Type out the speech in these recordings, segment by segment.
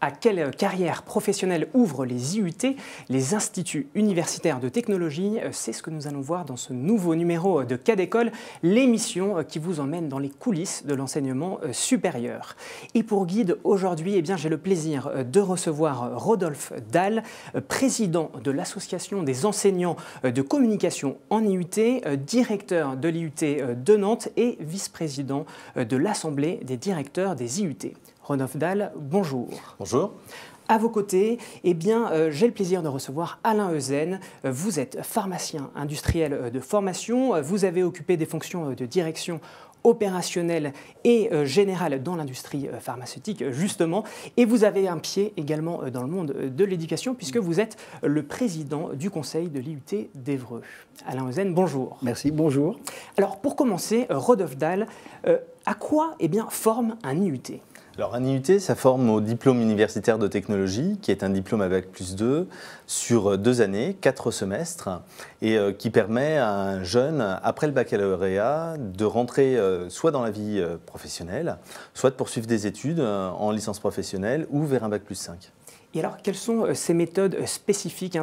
À quelle carrière professionnelle ouvrent les IUT, les instituts universitaires de technologie? C'est ce que nous allons voir dans ce nouveau numéro de Cas d'école, l'émission qui vous emmène dans les coulisses de l'enseignement supérieur. Et pour guide aujourd'hui, j'ai le plaisir de recevoir Rodolphe Dalle, président de l'Association des enseignants de communication en IUT, directeur de l'IUT de Nantes et vice-président de l'Assemblée des directeurs des IUT. Rodolphe Dalle, bonjour. Bonjour. À vos côtés, j'ai le plaisir de recevoir Alain Euzen. Vous êtes pharmacien industriel de formation. Vous avez occupé des fonctions de direction opérationnelle et générale dans l'industrie pharmaceutique, justement. Et vous avez un pied également dans le monde de l'éducation, puisque vous êtes le président du conseil de l'IUT d'Évreux. Alain Euzen, bonjour. Merci, bonjour. Alors, pour commencer, Rodolphe Dalle, à quoi forme un IUT ? Alors un IUT, ça forme au diplôme universitaire de technologie, qui est un diplôme à Bac+2 sur 2 années, 4 semestres, et qui permet à un jeune, après le baccalauréat, de rentrer soit dans la vie professionnelle, soit de poursuivre des études en licence professionnelle ou vers un Bac+5. Et alors, quelles sont ces méthodes spécifiques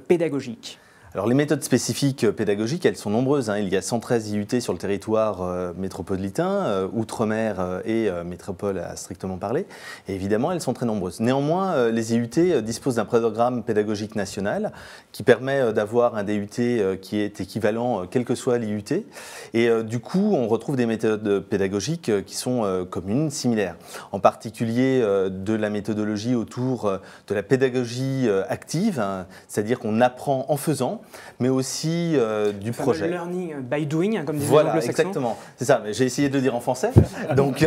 pédagogiques ? Alors les méthodes spécifiques pédagogiques, elles sont nombreuses. Il y a 113 IUT sur le territoire métropolitain, outre-mer et métropole à strictement parler. Et évidemment, elles sont très nombreuses. Néanmoins, les IUT disposent d'un programme pédagogique national qui permet d'avoir un DUT qui est équivalent quel que soit l'IUT. Et du coup, on retrouve des méthodes pédagogiques qui sont communes, similaires. En particulier de la méthodologie autour de la pédagogie active, c'est-à-dire qu'on apprend en faisant, mais aussi du projet. Learning by doing, comme disait voilà, l'anglo-saxon. Exactement. C'est ça, mais j'ai essayé de le dire en français. Donc,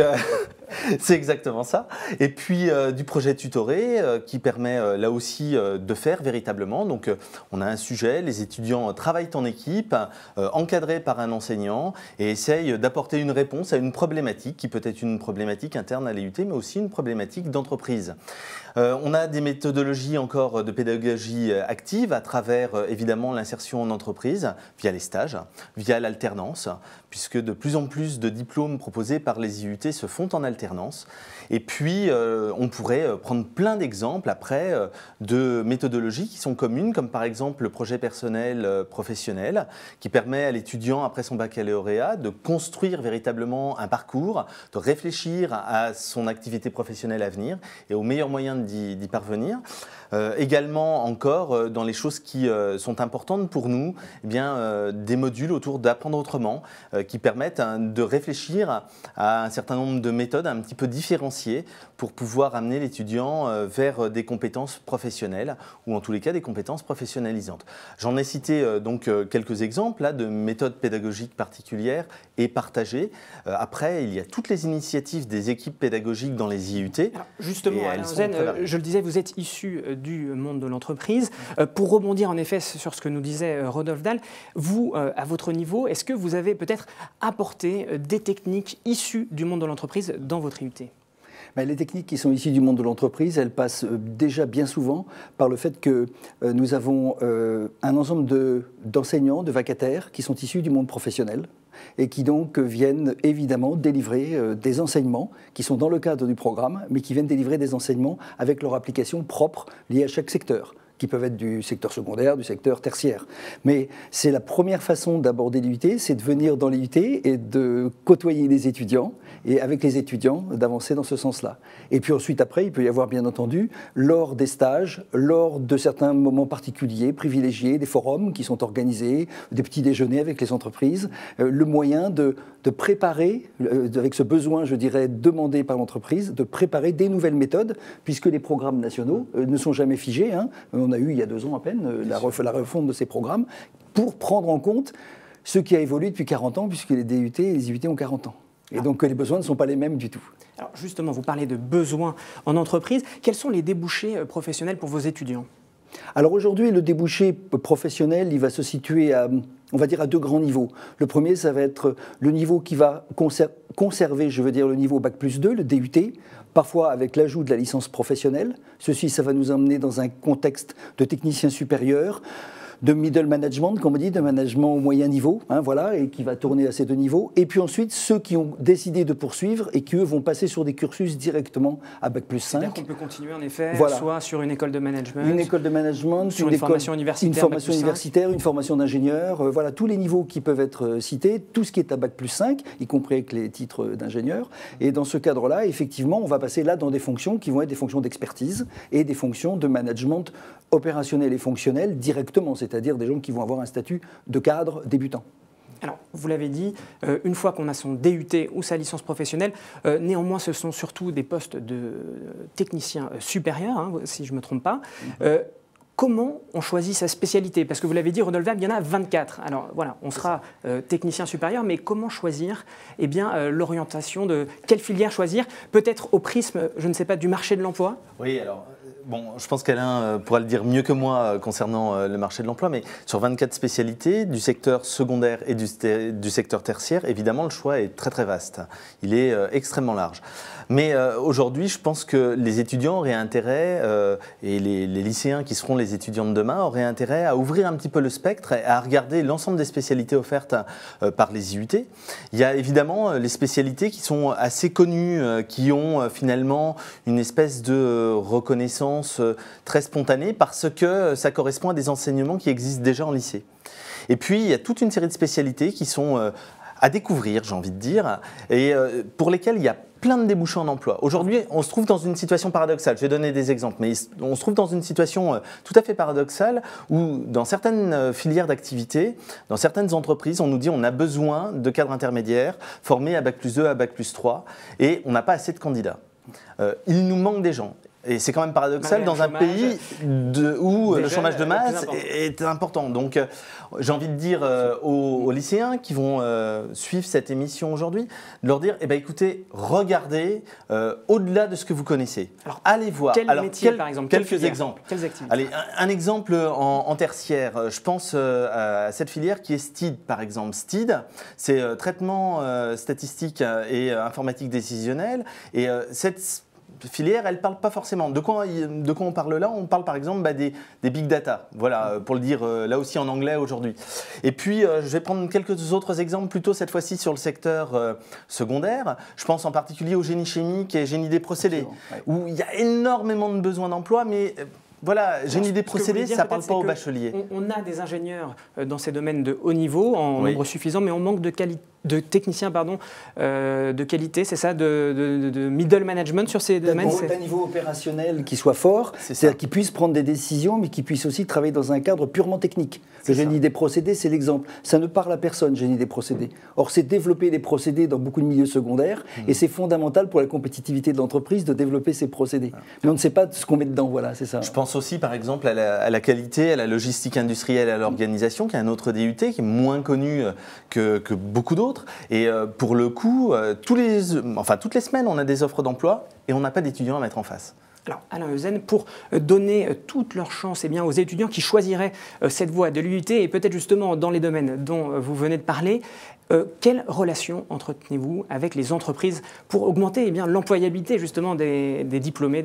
c'est exactement ça. Et puis, du projet tutoré qui permet là aussi de faire véritablement. Donc, on a un sujet, les étudiants travaillent en équipe, encadrés par un enseignant et essayent d'apporter une réponse à une problématique qui peut être une problématique interne à l'IUT, mais aussi une problématique d'entreprise. On a des méthodologies encore de pédagogie active à travers évidemment l'insertion en entreprise, via les stages, via l'alternance, puisque de plus en plus de diplômes proposés par les IUT se font en alternance. Et puis, on pourrait prendre plein d'exemples après de méthodologies qui sont communes, comme par exemple le projet personnel professionnel, qui permet à l'étudiant, après son baccalauréat, de construire véritablement un parcours, de réfléchir à son activité professionnelle à venir et aux meilleurs moyens d'y parvenir. Également encore dans les choses qui sont importantes pour nous, des modules autour d'apprendre autrement qui permettent de réfléchir à un certain nombre de méthodes un petit peu différenciées pour pouvoir amener l'étudiant vers des compétences professionnelles ou en tous les cas des compétences professionnalisantes. J'en ai cité donc quelques exemples là, de méthodes pédagogiques particulières et partagées. Après, il y a toutes les initiatives des équipes pédagogiques dans les IUT. Alors justement, Alain Euzen, je le disais, vous êtes issu du monde de l'entreprise. Pour rebondir en effet sur ce que nous disait Rodolphe Dalle, vous, à votre niveau, est-ce que vous avez peut-être apporté des techniques issues du monde de l'entreprise dans votre IUT ? Les techniques qui sont issues du monde de l'entreprise, elles passent déjà bien souvent par le fait que nous avons un ensemble d'enseignants, de vacataires qui sont issus du monde professionnel et qui donc viennent évidemment délivrer des enseignements qui sont dans le cadre du programme, mais qui viennent délivrer des enseignements avec leur application propre liée à chaque secteur, qui peuvent être du secteur secondaire, du secteur tertiaire. Mais c'est la première façon d'aborder l'IUT, c'est de venir dans l'IUT et de côtoyer les étudiants, et avec les étudiants, d'avancer dans ce sens-là. Et puis ensuite, après, il peut y avoir, bien entendu, lors des stages, lors de certains moments particuliers, privilégiés, des forums qui sont organisés, des petits déjeuners avec les entreprises, le moyen de préparer, avec ce besoin, je dirais, demandé par l'entreprise, de préparer des nouvelles méthodes, puisque les programmes nationaux ne sont jamais figés. On a eu, il y a 2 ans à peine, la refonte de ces programmes, pour prendre en compte ce qui a évolué depuis 40 ans, puisque les DUT et les IUT ont 40 ans. Et donc les besoins ne sont pas les mêmes du tout. Alors justement, vous parlez de besoins en entreprise. Quels sont les débouchés professionnels pour vos étudiants ? Alors aujourd'hui, le débouché professionnel, il va se situer à, on va dire, à 2 grands niveaux. Le premier, ça va être le niveau qui va conserver, je veux dire, le niveau Bac+2, le DUT, parfois avec l'ajout de la licence professionnelle. Ceci, ça va nous emmener dans un contexte de technicien supérieur, de middle management, comme on dit, de management au moyen niveau, hein, voilà, et qui va tourner à ces 2 niveaux. Et puis ensuite, ceux qui ont décidé de poursuivre et qui, eux, vont passer sur des cursus directement à Bac+5. C'est-à-dire qu'on peut continuer, en effet, voilà. soit sur une école de management, sur une formation universitaire, une formation d'ingénieur, voilà, tous les niveaux qui peuvent être cités, tout ce qui est à Bac+5, y compris avec les titres d'ingénieur. Et dans ce cadre-là, effectivement, on va passer là dans des fonctions qui vont être des fonctions d'expertise et des fonctions de management opérationnel et fonctionnel directement, c'est-à-dire des gens qui vont avoir un statut de cadre débutant. Alors, vous l'avez dit, une fois qu'on a son DUT ou sa licence professionnelle, néanmoins, ce sont surtout des postes de technicien supérieur, hein, si je ne me trompe pas. Comment on choisit sa spécialité? Parce que vous l'avez dit, Rodolphe Dahl, il y en a 24. Alors voilà, on sera technicien supérieur, mais comment choisir l'orientation de quelle filière choisir? Peut-être au prisme, je ne sais pas, du marché de l'emploi? Oui, alors, bon, je pense qu'Alain pourra le dire mieux que moi concernant le marché de l'emploi, mais sur 24 spécialités, du secteur secondaire et du secteur tertiaire, évidemment, le choix est très très vaste. Il est extrêmement large. Mais aujourd'hui, je pense que les étudiants auraient intérêt, et les lycéens qui seront les étudiants de demain, auraient intérêt à ouvrir un petit peu le spectre et à regarder l'ensemble des spécialités offertes par les IUT. Il y a évidemment les spécialités qui sont assez connues, qui ont finalement une espèce de reconnaissance très spontanée parce que ça correspond à des enseignements qui existent déjà en lycée. Et puis, il y a toute une série de spécialités qui sont à découvrir, j'ai envie de dire, et pour lesquelles il y a plein de débouchés en emploi. Aujourd'hui, on se trouve dans une situation paradoxale. Je vais donner des exemples, mais on se trouve dans une situation tout à fait paradoxale où dans certaines filières d'activité, dans certaines entreprises, on nous dit on a besoin de cadres intermédiaires formés à Bac+2, à Bac+3 et on n'a pas assez de candidats. Il nous manque des gens. Et c'est quand même paradoxal dans un pays où le chômage de masse est important. Donc j'ai envie de dire aux lycéens qui vont suivre cette émission aujourd'hui, de leur dire, eh ben, écoutez, regardez au-delà de ce que vous connaissez. Alors, allez voir. Quel métier, par exemple? Quelques exemples. Quelles activités? Allez, un exemple en tertiaire. Je pense à cette filière qui est STID, par exemple. STID, c'est traitement statistique et informatique décisionnelle. Et cette filière, elle ne parle pas forcément. De quoi on parle là? On parle par exemple des big data, voilà, pour le dire là aussi en anglais aujourd'hui. Et puis, je vais prendre quelques autres exemples, plutôt cette fois-ci sur le secteur secondaire. Je pense en particulier au génie chimique et génie des procédés, où il y a énormément de besoins d'emploi, mais voilà, génie des procédés, ça ne parle pas aux bacheliers. On a des ingénieurs dans ces domaines de haut niveau, en nombre suffisant, mais on manque de techniciens de qualité, c'est ça, de middle management sur ces domaines. D'un niveau opérationnel qui soit fort, c'est-à-dire qu'ils puissent prendre des décisions, mais qu'ils puissent aussi travailler dans un cadre purement technique. Le génie des procédés, c'est l'exemple. Ça ne parle à personne, génie des procédés. Or, c'est développer des procédés dans beaucoup de milieux secondaires, et c'est fondamental pour la compétitivité de l'entreprise de développer ces procédés. Mais on ne sait pas ce qu'on met dedans, voilà, c'est ça. Je pense aussi, par exemple, à la qualité, à la logistique industrielle, à l'organisation, qui est un autre DUT, qui est moins connu que beaucoup d'autres. Et pour le coup, toutes les semaines, on a des offres d'emploi et on n'a pas d'étudiants à mettre en face. Alors, Alain Euzen, pour donner toutes leurs chances aux étudiants qui choisiraient cette voie de l'UIT et peut-être justement dans les domaines dont vous venez de parler, quelle relation entretenez-vous avec les entreprises pour augmenter l'employabilité justement des diplômés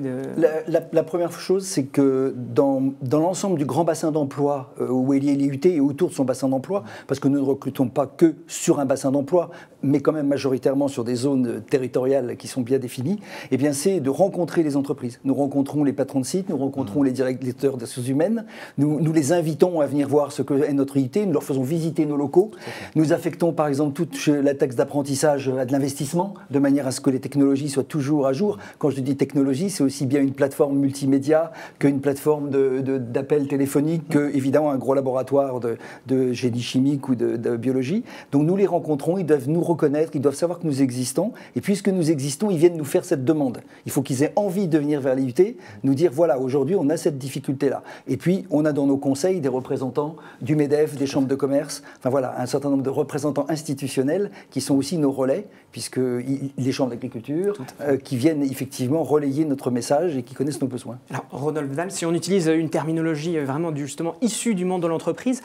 La première chose, c'est que dans l'ensemble du grand bassin d'emploi où est lié l'IUT et autour de son bassin d'emploi, parce que nous ne recrutons pas que sur un bassin d'emploi, mais quand même majoritairement sur des zones territoriales qui sont bien définies, eh bien c'est de rencontrer les entreprises. Nous rencontrons les patrons de site, nous rencontrons les directeurs des ressources humaines, nous les invitons à venir voir ce qu'est notre IUT, nous leur faisons visiter nos locaux, nous affectons par exemple toute la taxe d'apprentissage à de l'investissement, de manière à ce que les technologies soient toujours à jour. Quand je dis technologie, c'est aussi bien une plateforme multimédia qu'une plateforme d'appel téléphonique, que évidemment un gros laboratoire de génie chimique ou de biologie. Donc nous les rencontrons, ils doivent nous reconnaître, ils doivent savoir que nous existons, et puisque nous existons, ils viennent nous faire cette demande. Il faut qu'ils aient envie de venir vers l'IUT, nous dire voilà, aujourd'hui on a cette difficulté-là. Et puis on a dans nos conseils des représentants du MEDEF, des chambres de commerce, enfin voilà, un certain nombre de représentants institutionnels qui sont aussi nos relais, puisque les chambres d'agriculture, qui viennent effectivement relayer notre message et qui connaissent nos besoins. Alors Rodolphe Dahl, si on utilise une terminologie vraiment justement issue du monde de l'entreprise,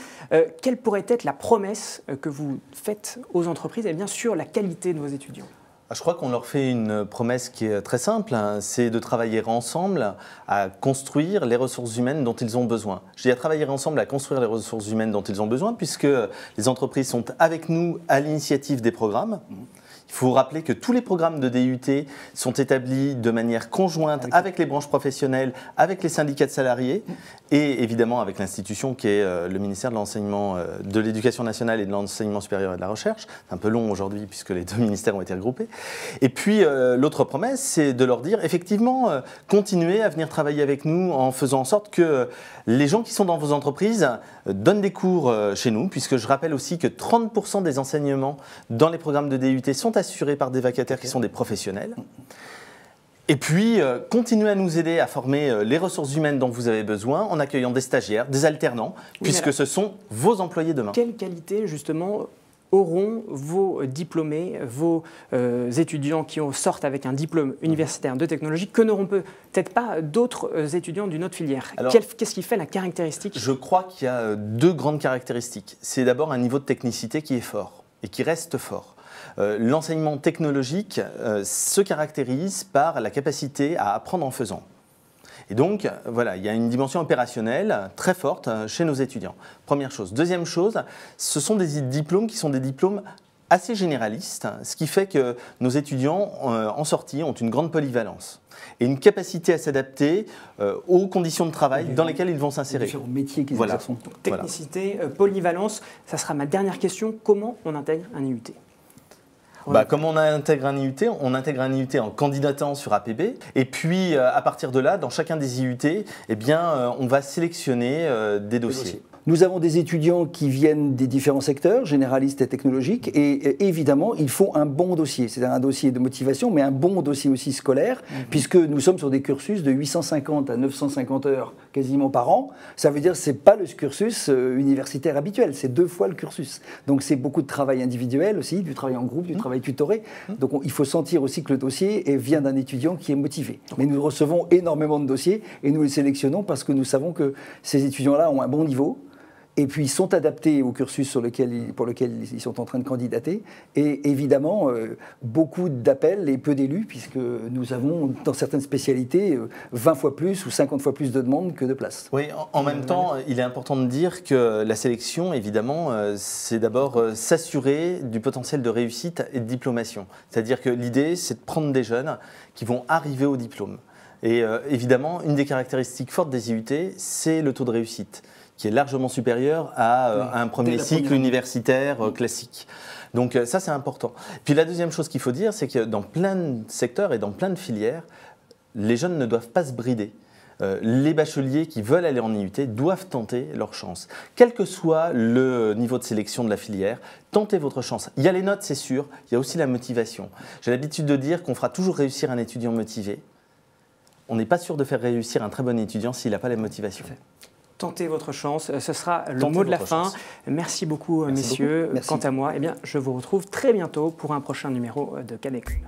quelle pourrait être la promesse que vous faites aux entreprises sur la qualité de vos étudiants? Je crois qu'on leur fait une promesse qui est très simple, hein, c'est de travailler ensemble à construire les ressources humaines dont ils ont besoin. Je dis à travailler ensemble à construire les ressources humaines dont ils ont besoin, puisque les entreprises sont avec nous à l'initiative des programmes. Il faut rappeler que tous les programmes de DUT sont établis de manière conjointe avec les branches professionnelles, avec les syndicats de salariés et évidemment avec l'institution qui est le ministère de l'Enseignement, de l'Éducation nationale et de l'Enseignement supérieur et de la Recherche. C'est un peu long aujourd'hui puisque les deux ministères ont été regroupés. Et puis l'autre promesse, c'est de leur dire effectivement, continuez à venir travailler avec nous en faisant en sorte que les gens qui sont dans vos entreprises donnent des cours chez nous, puisque je rappelle aussi que 30% des enseignements dans les programmes de DUT sont assurés par des vacataires qui sont des professionnels. Et puis, continuez à nous aider à former les ressources humaines dont vous avez besoin en accueillant des stagiaires, des alternants, puisque ce sont vos employés demain. Quelle qualité, justement, auront vos diplômés, vos étudiants qui sortent avec un diplôme universitaire de technologie que n'auront peut-être pas d'autres étudiants d'une autre filière? Qu'est-ce qui fait la caractéristique? Je crois qu'il y a deux grandes caractéristiques. C'est d'abord un niveau de technicité qui est fort et qui reste fort. L'enseignement technologique se caractérise par la capacité à apprendre en faisant. Et donc, voilà, il y a une dimension opérationnelle très forte chez nos étudiants. Première chose. Deuxième chose, ce sont des diplômes qui sont des diplômes assez généralistes, ce qui fait que nos étudiants en sortie ont une grande polyvalence et une capacité à s'adapter aux conditions de travail dans lesquelles ils vont s'insérer. Les différents métiers qu'ils exercent. Donc, technicité, polyvalence, ça sera ma dernière question. Comment on intègre un IUT? Comme on intègre un IUT, on intègre un IUT en candidatant sur APB. Et puis, à partir de là, dans chacun des IUT, eh bien, on va sélectionner des dossiers. Nous avons des étudiants qui viennent des différents secteurs, généralistes et technologiques, et évidemment, il faut un bon dossier. C'est un dossier de motivation, mais un bon dossier aussi scolaire, puisque nous sommes sur des cursus de 850 à 950 heures quasiment par an. Ça veut dire que ce n'est pas le cursus universitaire habituel, c'est 2 fois le cursus. Donc c'est beaucoup de travail individuel aussi, du travail en groupe, du travail tutoré. Donc il faut sentir aussi que le dossier vient d'un étudiant qui est motivé. Mais nous recevons énormément de dossiers et nous les sélectionnons parce que nous savons que ces étudiants-là ont un bon niveau. Et puis ils sont adaptés au cursus pour lequel ils sont en train de candidater. Et évidemment, beaucoup d'appels et peu d'élus, puisque nous avons, dans certaines spécialités, 20 fois plus ou 50 fois plus de demandes que de places. Oui, en même temps, il est important de dire que la sélection, évidemment, c'est d'abord s'assurer du potentiel de réussite et de diplomation. C'est-à-dire que l'idée, c'est de prendre des jeunes qui vont arriver au diplôme. Et évidemment, une des caractéristiques fortes des IUT, c'est le taux de réussite, qui est largement supérieur à un premier cycle universitaire classique. Donc ça, c'est important. Puis la deuxième chose qu'il faut dire, c'est que dans plein de secteurs et dans plein de filières, les jeunes ne doivent pas se brider. Les bacheliers qui veulent aller en IUT doivent tenter leur chance. Quel que soit le niveau de sélection de la filière, tentez votre chance. Il y a les notes, c'est sûr, il y a aussi la motivation. J'ai l'habitude de dire qu'on fera toujours réussir un étudiant motivé. On n'est pas sûr de faire réussir un très bon étudiant s'il n'a pas la motivation. Tentez votre chance, ce sera le mot de la fin. Merci beaucoup, messieurs. Merci. Quant à moi, je vous retrouve très bientôt pour un prochain numéro de CADECOL.